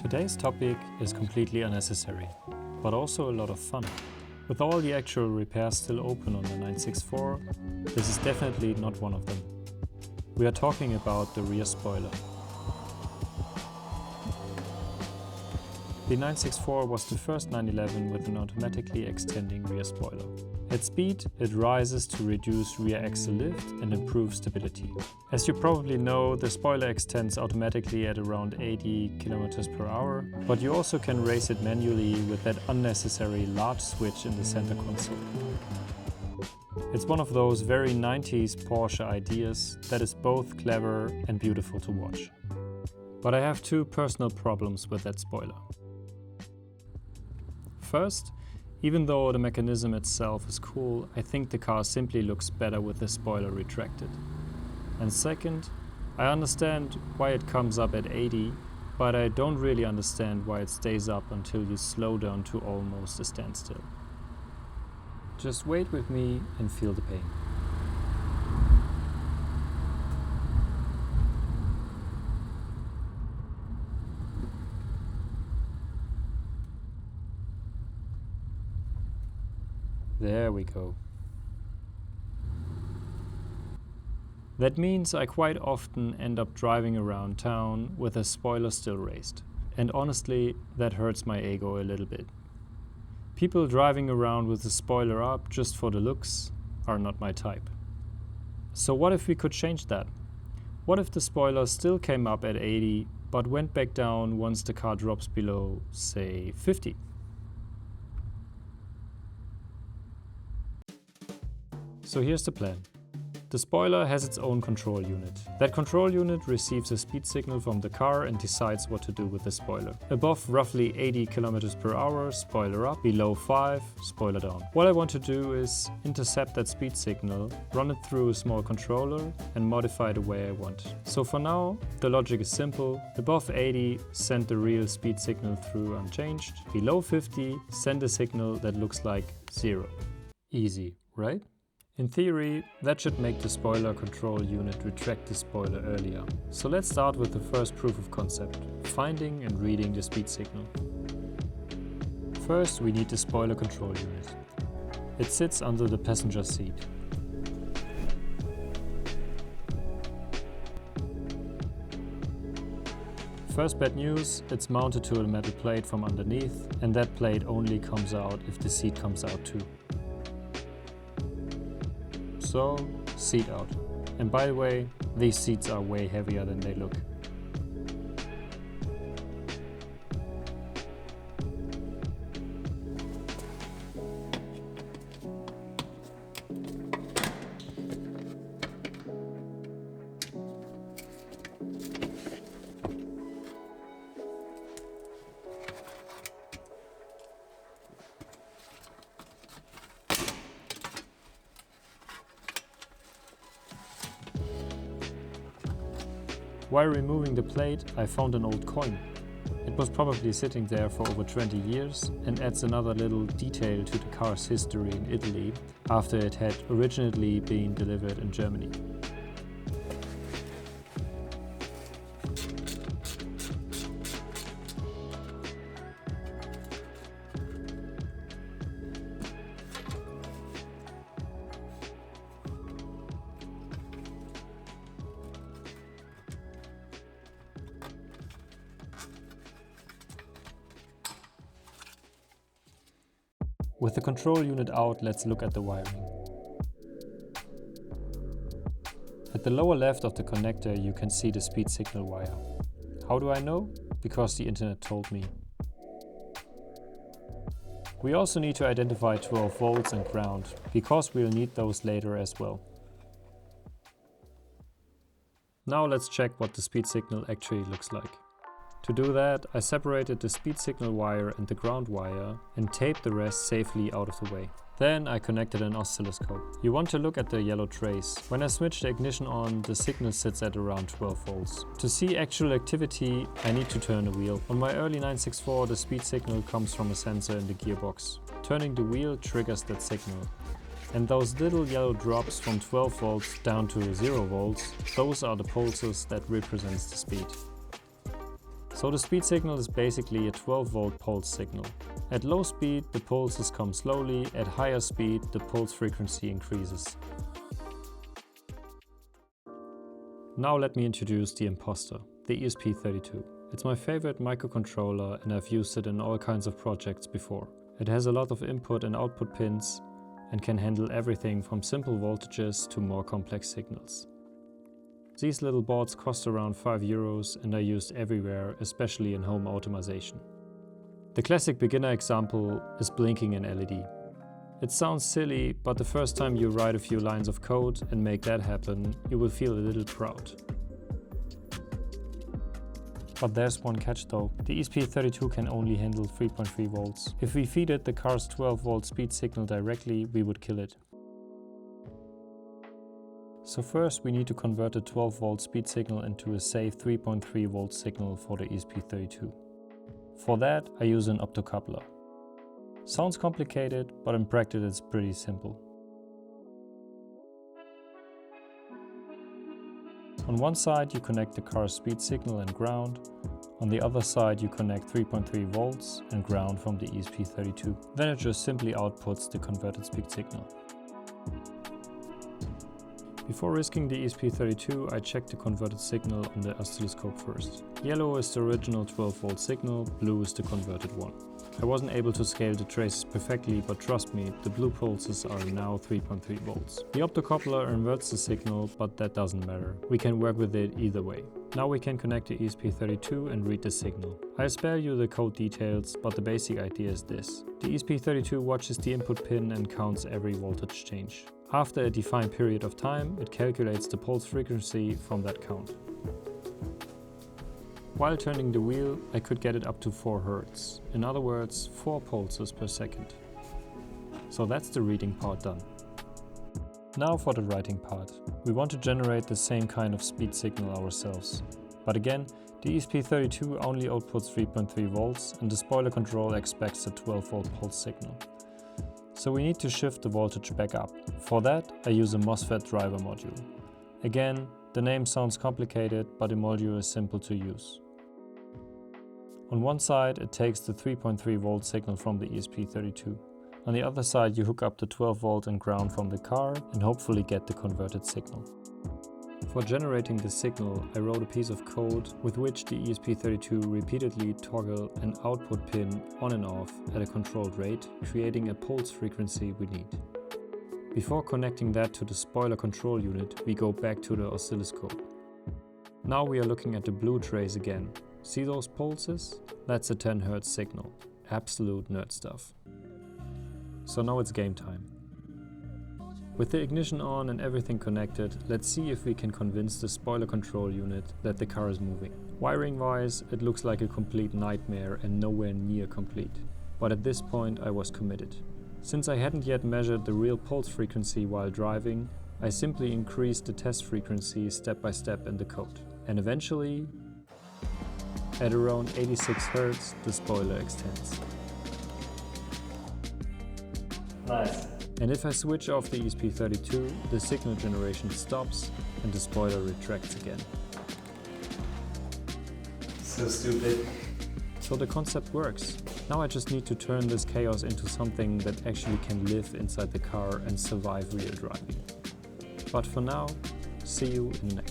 Today's topic is completely unnecessary, but also a lot of fun. With all the actual repairs still open on the 964, this is definitely not one of them. We are talking about the rear spoiler. The 964 was the first 911 with an automatically extending rear spoiler. At speed, it rises to reduce rear axle lift and improve stability. As you probably know, the spoiler extends automatically at around 80 km/h, but you also can raise it manually with that unnecessary large switch in the center console. It's one of those very 90s Porsche ideas that is both clever and beautiful to watch. But I have two personal problems with that spoiler. First, even though the mechanism itself is cool, I think the car simply looks better with the spoiler retracted. And second, I understand why it comes up at 80, but I don't really understand why it stays up until you slow down to almost a standstill. Just wait with me and feel the pain. There we go. That means I quite often end up driving around town with a spoiler still raised. And honestly, that hurts my ego a little bit. People driving around with the spoiler up just for the looks are not my type. So what if we could change that? What if the spoiler still came up at 80 but went back down once the car drops below, say, 50? So here's the plan. The spoiler has its own control unit. That control unit receives a speed signal from the car and decides what to do with the spoiler. Above roughly 80 km/h, spoiler up. Below 5, spoiler down. What I want to do is intercept that speed signal, run it through a small controller and modify it the way I want. So for now, the logic is simple. Above 80, send the real speed signal through unchanged. Below 50, send a signal that looks like 0. Easy, right? In theory, that should make the spoiler control unit retract the spoiler earlier. So let's start with the first proof of concept, finding and reading the speed signal. First, we need the spoiler control unit. It sits under the passenger seat. First bad news, it's mounted to a metal plate from underneath, and that plate only comes out if the seat comes out too. So, seat out. And by the way, these seats are way heavier than they look. While removing the plate, I found an old coin. It was probably sitting there for over 20 years and adds another little detail to the car's history in Italy after it had originally been delivered in Germany. With the control unit out, let's look at the wiring. At the lower left of the connector you can see the speed signal wire. How do I know? Because the internet told me. We also need to identify 12 volts and ground, because we'll need those later as well. Now let's check what the speed signal actually looks like. To do that, I separated the speed signal wire and the ground wire and taped the rest safely out of the way. Then I connected an oscilloscope. You want to look at the yellow trace. When I switch the ignition on, the signal sits at around 12 volts. To see actual activity, I need to turn the wheel. On my early 964, the speed signal comes from a sensor in the gearbox. Turning the wheel triggers that signal. And those little yellow drops from 12 volts down to 0 volts, those are the pulses that represents the speed. So the speed signal is basically a 12-volt pulse signal. At low speed, the pulses come slowly, at higher speed, the pulse frequency increases. Now let me introduce the imposter, the ESP32. It's my favorite microcontroller and I've used it in all kinds of projects before. It has a lot of input and output pins and can handle everything from simple voltages to more complex signals. These little boards cost around €5 and are used everywhere, especially in home automation. The classic beginner example is blinking an LED. It sounds silly, but the first time you write a few lines of code and make that happen, you will feel a little proud. But there's one catch though. The ESP32 can only handle 3.3 volts. If we feed it the car's 12-volt speed signal directly, we would kill it. So first we need to convert the 12-volt speed signal into a safe 3.3 volt signal for the ESP32. For that, I use an optocoupler. Sounds complicated, but in practice it's pretty simple. On one side you connect the car's speed signal and ground, on the other side you connect 3.3 volts and ground from the ESP32. Then it just simply outputs the converted speed signal. Before risking the ESP32, I checked the converted signal on the oscilloscope first. Yellow is the original 12-volt signal, blue is the converted one. I wasn't able to scale the traces perfectly, but trust me, the blue pulses are now 3.3 volts. The optocoupler inverts the signal, but that doesn't matter. We can work with it either way. Now we can connect the ESP32 and read the signal. I'll spare you the code details, but the basic idea is this. The ESP32 watches the input pin and counts every voltage change. After a defined period of time, it calculates the pulse frequency from that count. While turning the wheel, I could get it up to 4 Hz. In other words, 4 pulses per second. So that's the reading part done. Now for the writing part. We want to generate the same kind of speed signal ourselves. But again, the ESP32 only outputs 3.3 volts and the spoiler control expects a 12-volt pulse signal. So we need to shift the voltage back up. For that, I use a MOSFET driver module. Again, the name sounds complicated, but the module is simple to use. On one side, it takes the 3.3 volt signal from the ESP32. On the other side, you hook up the 12 volt and ground from the car and hopefully get the converted signal. For generating the signal, I wrote a piece of code with which the ESP32 repeatedly toggle an output pin on and off at a controlled rate, creating a pulse frequency we need. Before connecting that to the spoiler control unit, we go back to the oscilloscope. Now we are looking at the blue trace again. See those pulses? That's a 10 Hz signal. Absolute nerd stuff. So now it's game time. With the ignition on and everything connected, let's see if we can convince the spoiler control unit that the car is moving. Wiring wise, it looks like a complete nightmare and nowhere near complete. But at this point I was committed. Since I hadn't yet measured the real pulse frequency while driving, I simply increased the test frequency step by step in the code. And eventually, at around 86 Hz, the spoiler extends. Nice. And if I switch off the ESP32, the signal generation stops and the spoiler retracts again. So stupid. So the concept works. Now I just need to turn this chaos into something that actually can live inside the car and survive real driving. But for now, see you in the next